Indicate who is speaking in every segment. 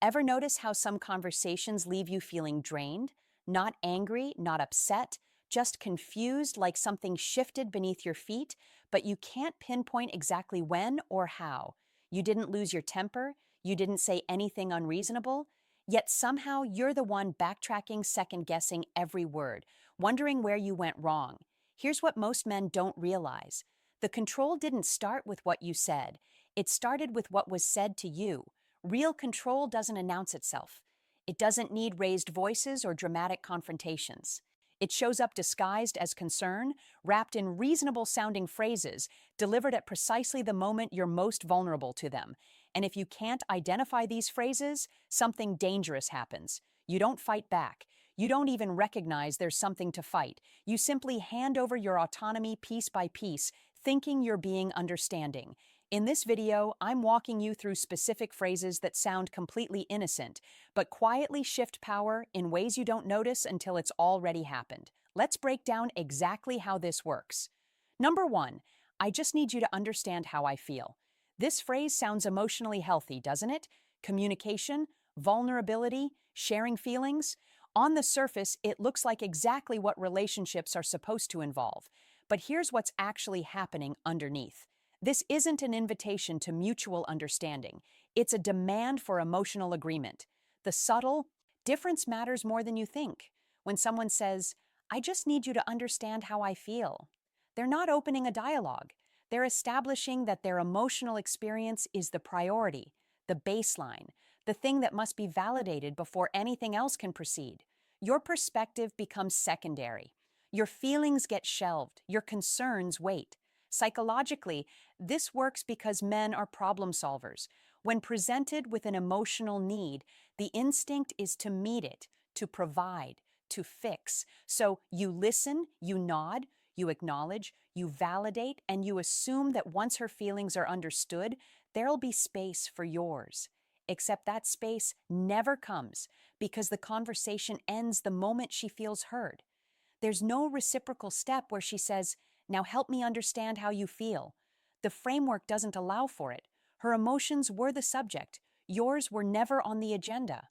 Speaker 1: Ever notice how some conversations leave you feeling drained? Not angry, not upset, just confused, like something shifted beneath your feet, but you can't pinpoint exactly when or how. You didn't lose your temper, you didn't say anything unreasonable, yet somehow you're the one backtracking, second guessing every word, wondering where you went wrong. Here's what most men don't realize: the control didn't start with what you said, it started with what was said to you. Real control doesn't announce itself. It doesn't need raised voices or dramatic confrontations. It shows up disguised as concern, wrapped in reasonable sounding phrases, delivered at precisely the moment you're most vulnerable to them. And if you can't identify these phrases, something dangerous happens. You don't fight back. You don't even recognize there's something to fight. You simply hand over your autonomy piece by piece, thinking you're being understanding. In this video, I'm walking you through specific phrases that sound completely innocent, but quietly shift power in ways you don't notice until it's already happened. Let's break down exactly how this works. Number one, I just need you to understand how I feel. This phrase sounds emotionally healthy, doesn't it? Communication, vulnerability, sharing feelings. On the surface, it looks like exactly what relationships are supposed to involve. But here's what's actually happening underneath. This isn't an invitation to mutual understanding. It's a demand for emotional agreement. The subtle difference matters more than you think. When someone says, I just need you to understand how I feel, they're not opening a dialogue. They're establishing that their emotional experience is the priority, the baseline, the thing that must be validated before anything else can proceed. Your perspective becomes secondary. Your feelings get shelved. Your concerns wait. Psychologically, this works because men are problem solvers. When presented with an emotional need, the instinct is to meet it, to provide, to fix. So you listen, you nod, you acknowledge, you validate, and you assume that once her feelings are understood, there'll be space for yours. Except that space never comes because the conversation ends the moment she feels heard. There's no reciprocal step where she says, now help me understand how you feel. The framework doesn't allow for it. Her emotions were the subject. Yours were never on the agenda.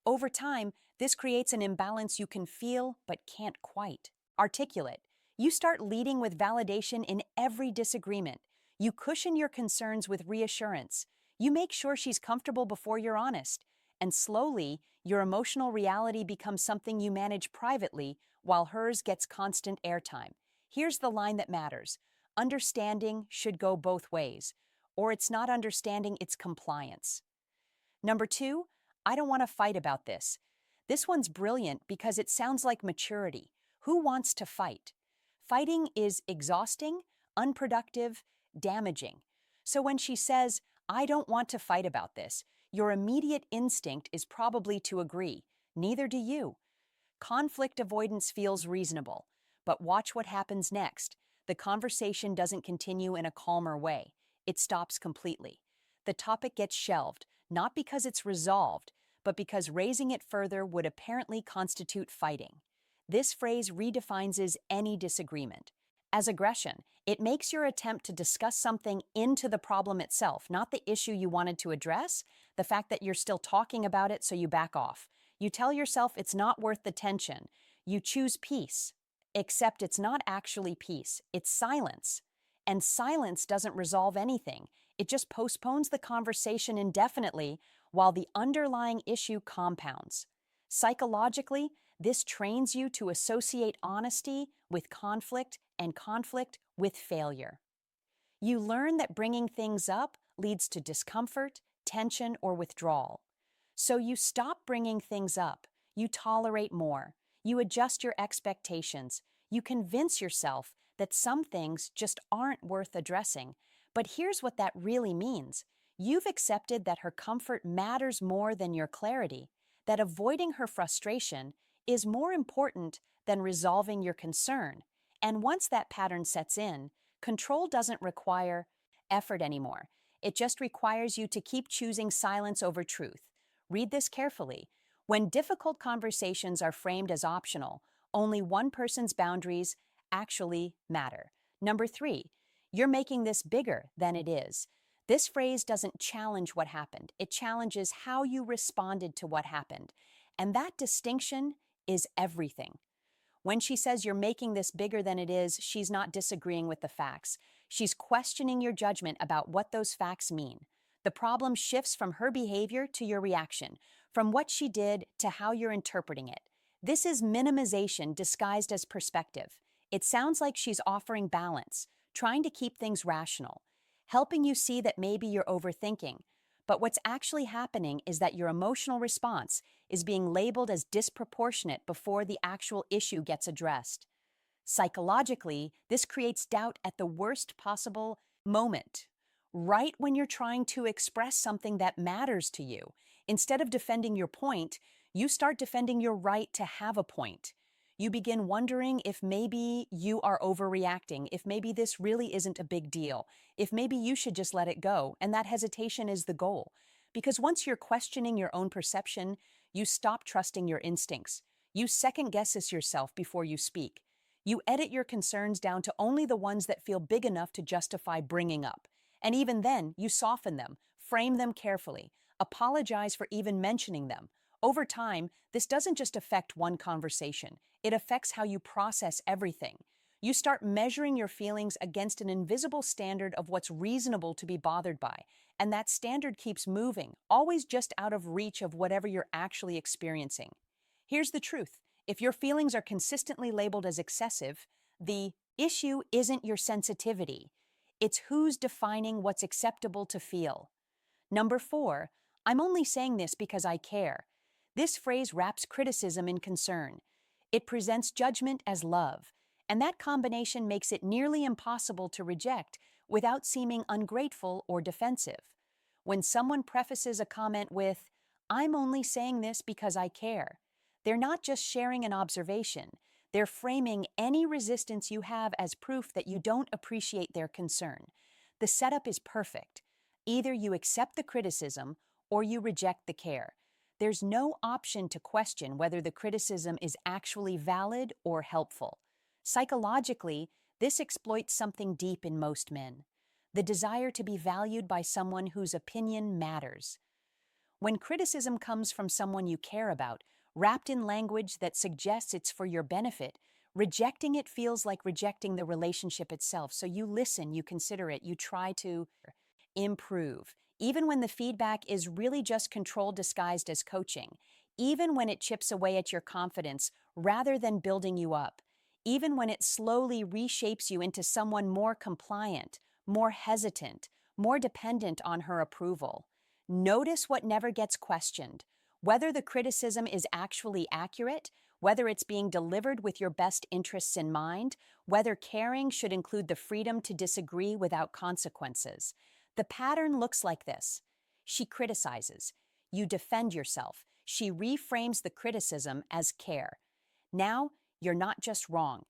Speaker 1: Over time, this creates an imbalance you can feel but can't quite articulate. You start leading with validation in every disagreement. You cushion your concerns with reassurance. You make sure she's comfortable before you're honest. And slowly, your emotional reality becomes something you manage privately while hers gets constant airtime. Here's the line that matters. Understanding should go both ways, or it's not understanding, it's compliance. Number two, I don't want to fight about this. This one's brilliant because it sounds like maturity. Who wants to fight? Fighting is exhausting, unproductive, damaging. So when she says, I don't want to fight about this, your immediate instinct is probably to agree. Neither do you. Conflict avoidance feels reasonable, but watch what happens next. The conversation doesn't continue in a calmer way. It stops completely. The topic gets shelved, not because it's resolved, but because raising it further would apparently constitute fighting. This phrase redefines any disagreement as aggression. It makes your attempt to discuss something into the problem itself, not the issue you wanted to address, the fact that you're still talking about it, so you back off. You tell yourself it's not worth the tension. You choose peace, except it's not actually peace, it's silence. And silence doesn't resolve anything. It just postpones the conversation indefinitely while the underlying issue compounds. Psychologically, this trains you to associate honesty with conflict and conflict with failure. You learn that bringing things up leads to discomfort, tension, or withdrawal. So you stop bringing things up. You tolerate more. You adjust your expectations. You convince yourself that some things just aren't worth addressing. But here's what that really means. You've accepted that her comfort matters more than your clarity, that avoiding her frustration is more important than resolving your concern. And once that pattern sets in, control doesn't require effort anymore. It just requires you to keep choosing silence over truth. Read this carefully. When difficult conversations are framed as optional, only one person's boundaries actually matter. Number three, you're making this bigger than it is. This phrase doesn't challenge what happened, it challenges how you responded to what happened. And that distinction is everything. When she says you're making this bigger than it is, she's not disagreeing with the facts. She's questioning your judgment about what those facts mean. The problem shifts from her behavior to your reaction, from what she did to how you're interpreting it. This is minimization disguised as perspective. It sounds like she's offering balance, trying to keep things rational, helping you see that maybe you're overthinking. But what's actually happening is that your emotional response is being labeled as disproportionate before the actual issue gets addressed. Psychologically, this creates doubt at the worst possible moment, right when you're trying to express something that matters to you. Instead of defending your point, you start defending your right to have a point. You begin wondering if maybe you are overreacting, if maybe this really isn't a big deal, if maybe you should just let it go, and that hesitation is the goal. Because once you're questioning your own perception, you stop trusting your instincts. You second guess yourself before you speak. You edit your concerns down to only the ones that feel big enough to justify bringing up. And even then, you soften them, frame them carefully, apologize for even mentioning them. Over time, this doesn't just affect one conversation, it affects how you process everything. You start measuring your feelings against an invisible standard of what's reasonable to be bothered by, and that standard keeps moving, always just out of reach of whatever you're actually experiencing. Here's the truth. If your feelings are consistently labeled as excessive, the issue isn't your sensitivity. It's who's defining what's acceptable to feel. Number 4, I'm only saying this because I care. This phrase wraps criticism in concern. It presents judgment as love, and that combination makes it nearly impossible to reject without seeming ungrateful or defensive. When someone prefaces a comment with, I'm only saying this because I care, they're not just sharing an observation, they're framing any resistance you have as proof that you don't appreciate their concern. The setup is perfect. Either you accept the criticism or you reject the care. There's no option to question whether the criticism is actually valid or helpful. Psychologically, this exploits something deep in most men, the desire to be valued by someone whose opinion matters. When criticism comes from someone you care about, wrapped in language that suggests it's for your benefit, rejecting it feels like rejecting the relationship itself. So you listen, you consider it, you try to improve, even when the feedback is really just control disguised as coaching, even when it chips away at your confidence rather than building you up, even when it slowly reshapes you into someone more compliant, more hesitant, more dependent on her approval. Notice what never gets questioned, whether the criticism is actually accurate, whether it's being delivered with your best interests in mind, whether caring should include the freedom to disagree without consequences. The pattern looks like this. She criticizes. You defend yourself. She reframes the criticism as care. Now, you're not just wrong.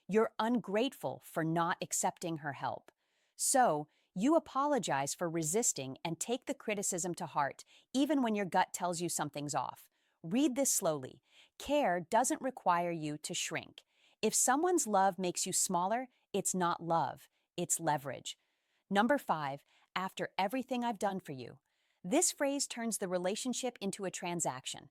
Speaker 1: You're ungrateful for not accepting her help. So, you apologize for resisting and take the criticism to heart, even when your gut tells you something's off. Read this slowly. Care doesn't require you to shrink. If someone's love makes you smaller, it's not love, it's leverage. Number 5, after everything I've done for you. This phrase turns the relationship into a transaction.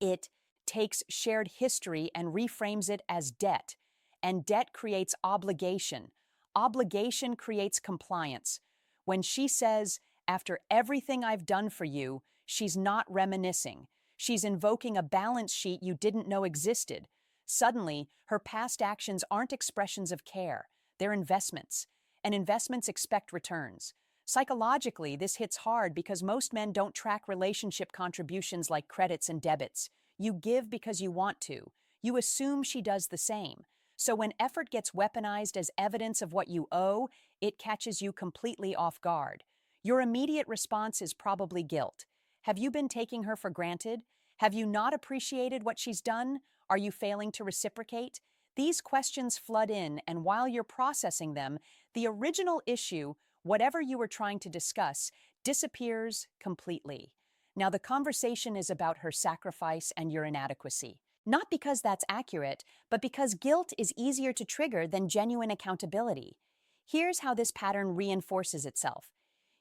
Speaker 1: It takes shared history and reframes it as debt, and debt creates obligation. Obligation creates compliance. When she says, after everything I've done for you, she's not reminiscing. She's invoking a balance sheet you didn't know existed. Suddenly, her past actions aren't expressions of care. They're investments, and investments expect returns. Psychologically, this hits hard because most men don't track relationship contributions like credits and debits. You give because you want to. You assume she does the same. So when effort gets weaponized as evidence of what you owe, it catches you completely off guard. Your immediate response is probably guilt. Have you been taking her for granted? Have you not appreciated what she's done? Are you failing to reciprocate? These questions flood in, and while you're processing them, the original issue, whatever you were trying to discuss, disappears completely. Now the conversation is about her sacrifice and your inadequacy. Not because that's accurate, but because guilt is easier to trigger than genuine accountability. Here's how this pattern reinforces itself.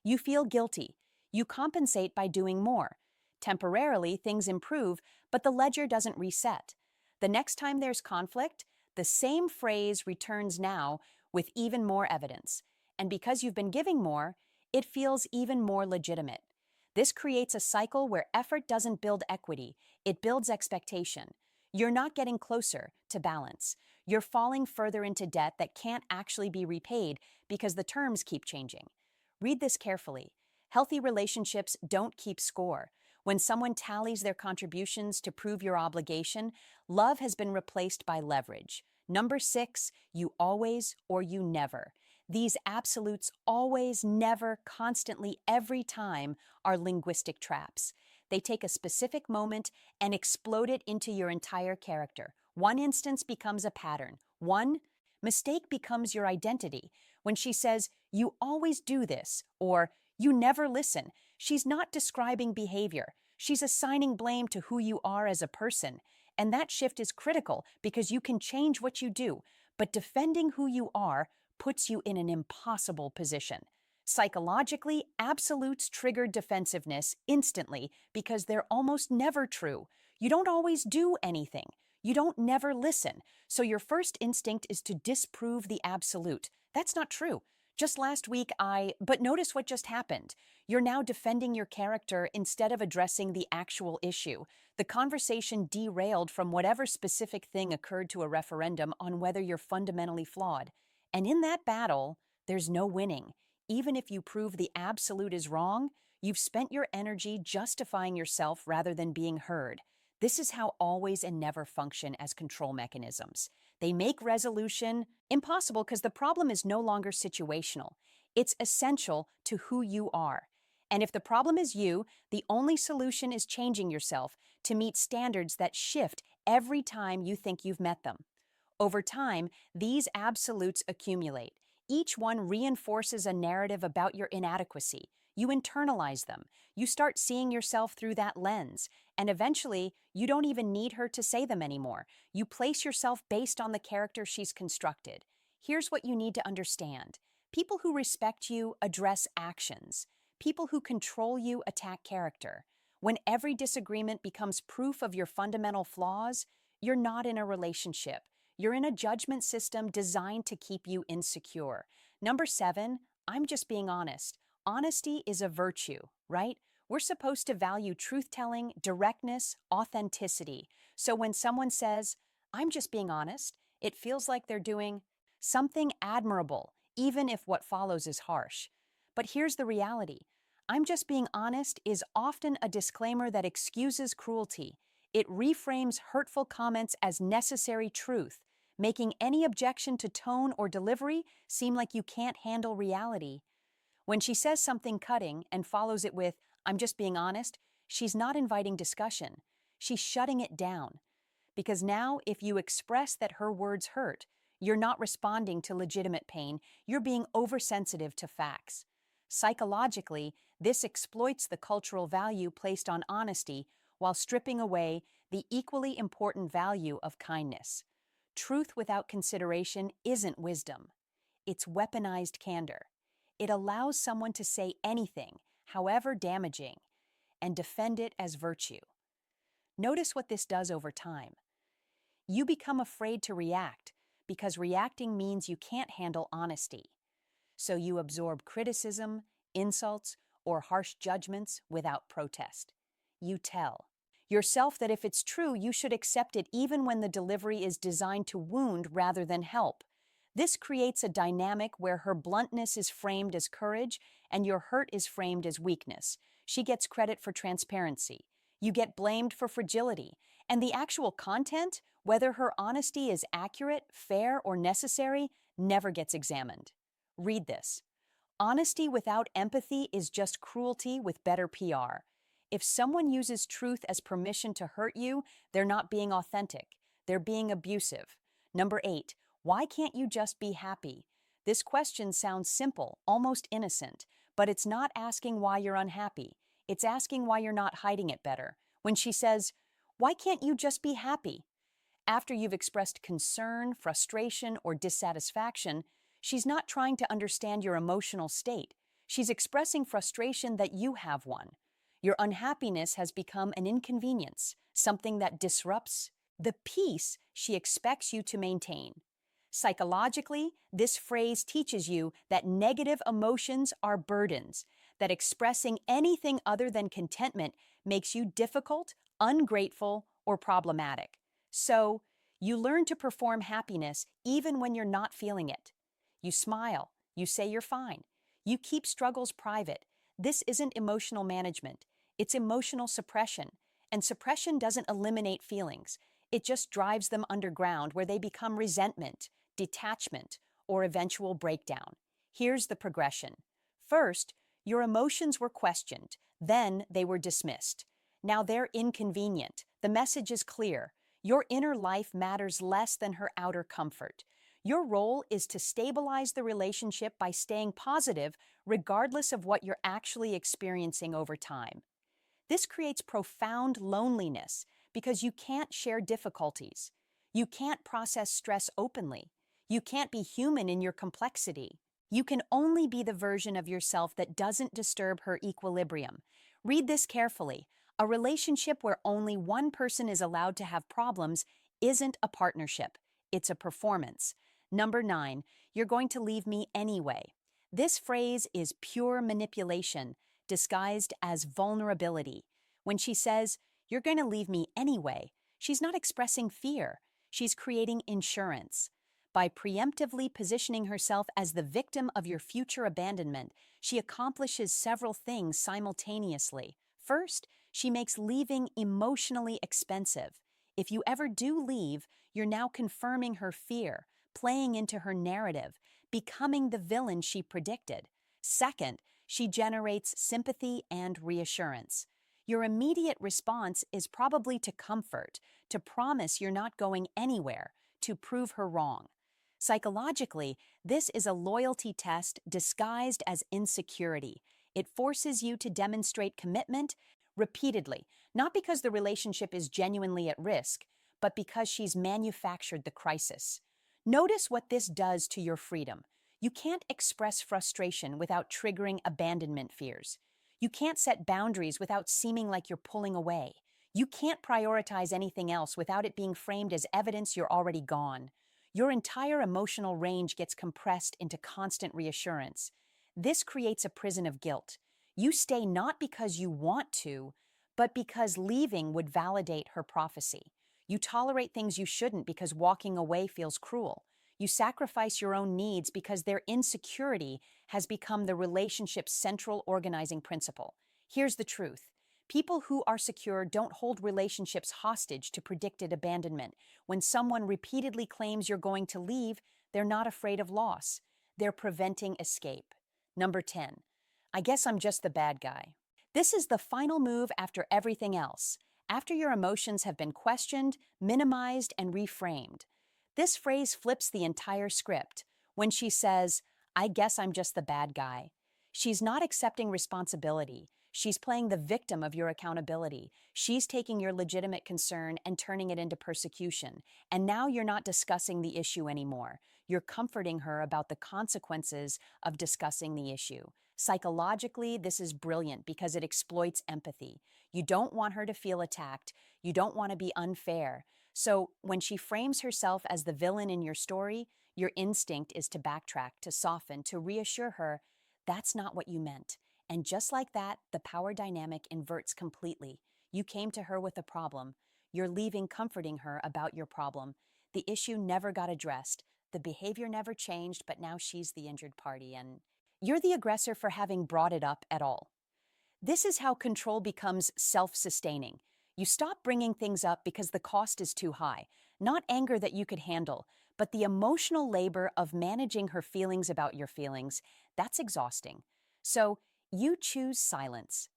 Speaker 1: You feel guilty. You compensate by doing more. Temporarily, things improve, but the ledger doesn't reset. The next time there's conflict, the same phrase returns now with even more evidence. And because you've been giving more, it feels even more legitimate. This creates a cycle where effort doesn't build equity, it builds expectation. You're not getting closer to balance. You're falling further into debt that can't actually be repaid because the terms keep changing. Read this carefully. Healthy relationships don't keep score. When someone tallies their contributions to prove your obligation, love has been replaced by leverage. Number 6, you always or you never. These absolutes always, never, constantly, every time are linguistic traps. They take a specific moment and explode it into your entire character. One instance becomes a pattern. One mistake becomes your identity. When she says, "You always do this," or "You never listen," she's not describing behavior. She's assigning blame to who you are as a person. And that shift is critical because you can change what you do, but defending who you are puts you in an impossible position. Psychologically, absolutes trigger defensiveness instantly because they're almost never true. You don't always do anything. You don't never listen. So your first instinct is to disprove the absolute. That's not true. Just last week, but notice what just happened. You're now defending your character instead of addressing the actual issue. The conversation derailed from whatever specific thing occurred to a referendum on whether you're fundamentally flawed. And in that battle, there's no winning. Even if you prove the absolute is wrong, you've spent your energy justifying yourself rather than being heard. This is how always and never function as control mechanisms. They make resolution impossible because the problem is no longer situational. It's essential to who you are. And if the problem is you, the only solution is changing yourself to meet standards that shift every time you think you've met them. Over time, these absolutes accumulate. Each one reinforces a narrative about your inadequacy. You internalize them. You start seeing yourself through that lens. And eventually, you don't even need her to say them anymore. You place yourself based on the character she's constructed. Here's what you need to understand. People who respect you address actions. People who control you attack character. When every disagreement becomes proof of your fundamental flaws, you're not in a relationship. You're in a judgment system designed to keep you insecure. Number 7, I'm just being honest. Honesty is a virtue, right? We're supposed to value truth-telling, directness, authenticity. So when someone says, "I'm just being honest," it feels like they're doing something admirable, even if what follows is harsh. But here's the reality. "I'm just being honest" is often a disclaimer that excuses cruelty. It reframes hurtful comments as necessary truth, making any objection to tone or delivery seem like you can't handle reality. When she says something cutting and follows it with, "I'm just being honest," she's not inviting discussion. She's shutting it down. Because now, if you express that her words hurt, you're not responding to legitimate pain, you're being oversensitive to facts. Psychologically, this exploits the cultural value placed on honesty while stripping away the equally important value of kindness. Truth without consideration isn't wisdom. It's weaponized candor. It allows someone to say anything, however damaging, and defend it as virtue. Notice what this does over time. You become afraid to react because reacting means you can't handle honesty. So you absorb criticism, insults, or harsh judgments without protest. You tell yourself that if it's true, you should accept it even when the delivery is designed to wound rather than help. This creates a dynamic where her bluntness is framed as courage and your hurt is framed as weakness. She gets credit for transparency. You get blamed for fragility. And the actual content, whether her honesty is accurate, fair, or necessary, never gets examined. Read this. Honesty without empathy is just cruelty with better PR. If someone uses truth as permission to hurt you, they're not being authentic. They're being abusive. Number 8, why can't you just be happy? This question sounds simple, almost innocent, but it's not asking why you're unhappy. It's asking why you're not hiding it better. When she says, "Why can't you just be happy?" After you've expressed concern, frustration, or dissatisfaction, she's not trying to understand your emotional state. She's expressing frustration that you have one. Your unhappiness has become an inconvenience, something that disrupts the peace she expects you to maintain. Psychologically, this phrase teaches you that negative emotions are burdens, that expressing anything other than contentment makes you difficult, ungrateful, or problematic. So, you learn to perform happiness even when you're not feeling it. You smile, you say you're fine, you keep struggles private. This isn't emotional management, it's emotional suppression. And suppression doesn't eliminate feelings, it just drives them underground where they become resentment, detachment, or eventual breakdown. Here's the progression. First, your emotions were questioned, then they were dismissed. Now they're inconvenient. The message is clear. Your inner life matters less than her outer comfort. Your role is to stabilize the relationship by staying positive, regardless of what you're actually experiencing over time. This creates profound loneliness because you can't share difficulties. You can't process stress openly. You can't be human in your complexity. You can only be the version of yourself that doesn't disturb her equilibrium. Read this carefully. A relationship where only one person is allowed to have problems isn't a partnership. It's a performance. Number 9, you're going to leave me anyway. This phrase is pure manipulation, disguised as vulnerability. When she says, "You're going to leave me anyway," she's not expressing fear, she's creating insurance. By preemptively positioning herself as the victim of your future abandonment, she accomplishes several things simultaneously. First, she makes leaving emotionally expensive. If you ever do leave, you're now confirming her fear, playing into her narrative, becoming the villain she predicted. Second, she generates sympathy and reassurance. Your immediate response is probably to comfort, to promise you're not going anywhere, to prove her wrong. Psychologically, this is a loyalty test disguised as insecurity. It forces you to demonstrate commitment repeatedly, not because the relationship is genuinely at risk, but because she's manufactured the crisis. Notice what this does to your freedom. You can't express frustration without triggering abandonment fears. You can't set boundaries without seeming like you're pulling away. You can't prioritize anything else without it being framed as evidence you're already gone. Your entire emotional range gets compressed into constant reassurance. This creates a prison of guilt. You stay not because you want to, but because leaving would validate her prophecy. You tolerate things you shouldn't because walking away feels cruel. You sacrifice your own needs because their insecurity has become the relationship's central organizing principle. Here's the truth. People who are secure don't hold relationships hostage to predicted abandonment. When someone repeatedly claims you're going to leave, they're not afraid of loss. They're preventing escape. Number 10. I guess I'm just the bad guy. This is the final move after everything else, after your emotions have been questioned, minimized, and reframed. This phrase flips the entire script. When she says, "I guess I'm just the bad guy," she's not accepting responsibility. She's playing the victim of your accountability. She's taking your legitimate concern and turning it into persecution. And now you're not discussing the issue anymore. You're comforting her about the consequences of discussing the issue. Psychologically, this is brilliant because it exploits empathy. You don't want her to feel attacked. You don't want to be unfair. So when she frames herself as the villain in your story, your instinct is to backtrack, to soften, to reassure her, that's not what you meant. And just like that, the power dynamic inverts completely. You came to her with a problem. You're leaving comforting her about your problem. The issue never got addressed. The behavior never changed, but now she's the injured party, and you're the aggressor for having brought it up at all. This is how control becomes self-sustaining. You stop bringing things up because the cost is too high, not anger that you could handle, but the emotional labor of managing her feelings about your feelings. That's exhausting. So you choose silence.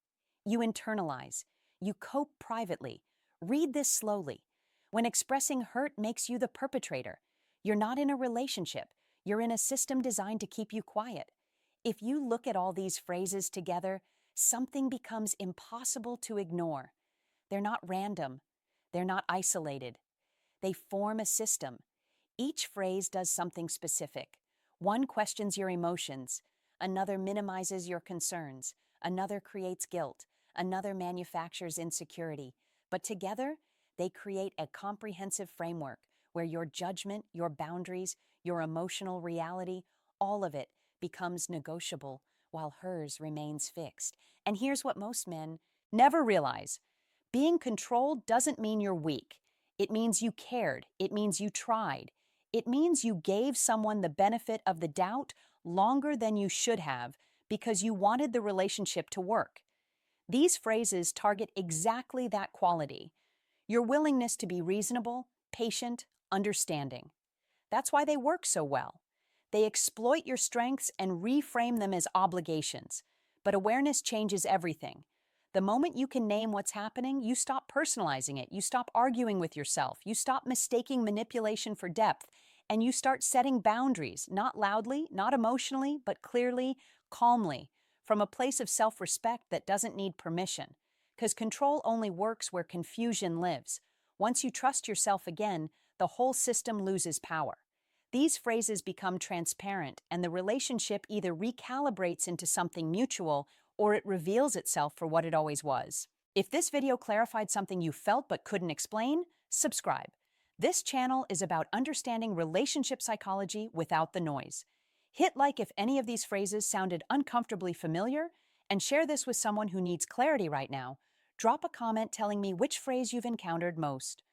Speaker 1: You internalize. You cope privately. Read this slowly. When expressing hurt makes you the perpetrator, you're not in a relationship. You're in a system designed to keep you quiet. If you look at all these phrases together, something becomes impossible to ignore. They're not random. They're not isolated. They form a system. Each phrase does something specific. One questions your emotions. Another minimizes your concerns. Another creates guilt. Another manufactures insecurity. But together, they create a comprehensive framework where your judgment, your boundaries, your emotional reality, all of it becomes negotiable while hers remains fixed. And here's what most men never realize. Being controlled doesn't mean you're weak. It means you cared. It means you tried. It means you gave someone the benefit of the doubt longer than you should have because you wanted the relationship to work. These phrases target exactly that quality, your willingness to be reasonable, patient, understanding. That's why they work so well. They exploit your strengths and reframe them as obligations. But awareness changes everything. The moment you can name what's happening, you stop personalizing it, you stop arguing with yourself, you stop mistaking manipulation for depth, and you start setting boundaries, not loudly, not emotionally, but clearly, calmly, from a place of self-respect that doesn't need permission. Because control only works where confusion lives. Once you trust yourself again, the whole system loses power. These phrases become transparent, and the relationship either recalibrates into something mutual or it reveals itself for what it always was. If this video clarified something you felt but couldn't explain, subscribe. This channel is about understanding relationship psychology without the noise. Hit like if any of these phrases sounded uncomfortably familiar, and share this with someone who needs clarity right now. Drop a comment telling me which phrase you've encountered most.